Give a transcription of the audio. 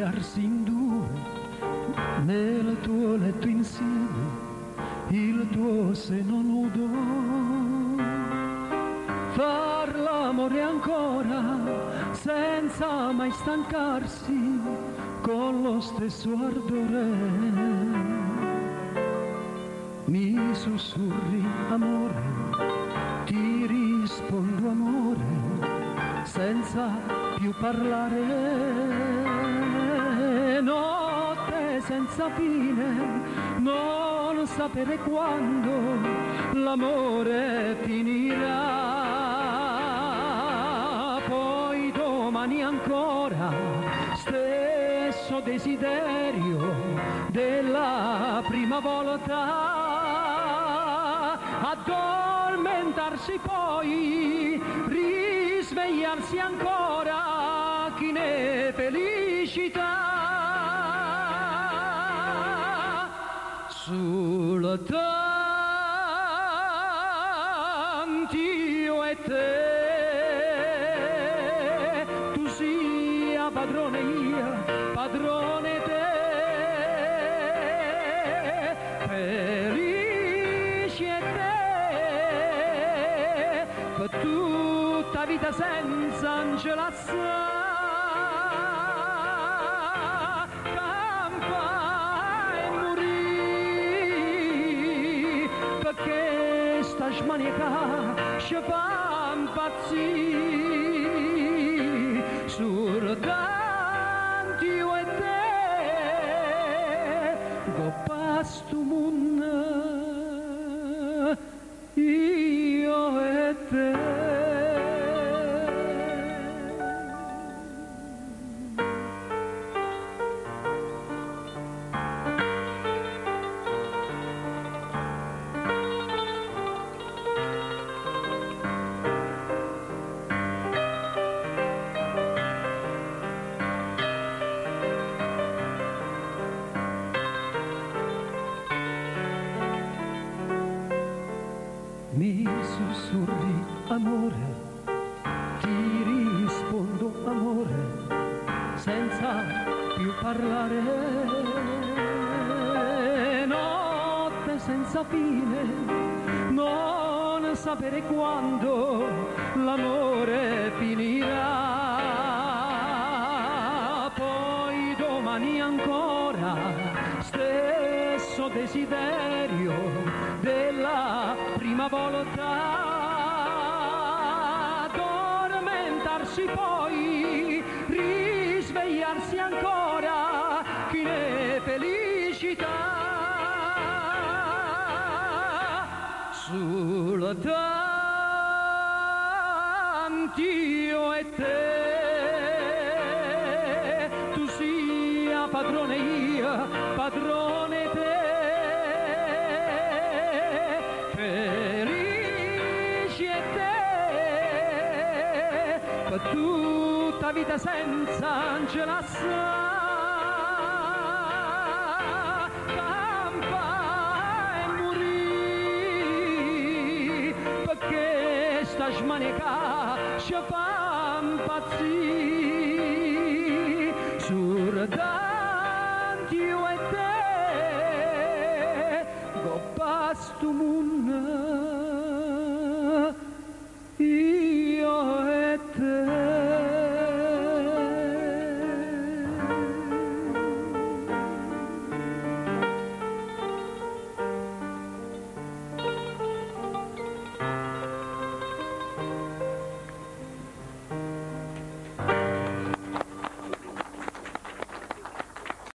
svegliarsi in due nel tuo letto insieme, il tuo seno nudo, far l'amore ancora senza mai stancarsi con lo stesso ardore. Mi sussurri amore, ti rispondo amore, senza più parlare. Notte senza fine, non sapere quando l'amore finirà. Poi domani ancora, stesso desiderio della prima volta. Addormentarsi poi, risvegliarsi ancora, chi ne felicità. Sul tanto io e te, tu sia padrone io, padrone te. Felici e te, per tutta vita senza angelassa. Perché sta smaniacà ci fa impazzire sul tanto io e te, coppa sto mondo io e te. Mi sussurri amore, ti rispondo amore, senza più parlare. Notte senza fine, non sapere quando l'amore finirà. Poi domani ancora, stesso desiderio della prima volta. Addormentarsi poi, risvegliarsi ancora, chi ne felicità. Sul tanto io e te, tu sia padrone io, padrone te. Felici e te, per tutta vita senza angelassa. Campa e morì, perché sta smaniacà ci fa impazzire. Sur tanto io e te, coppa sto mondo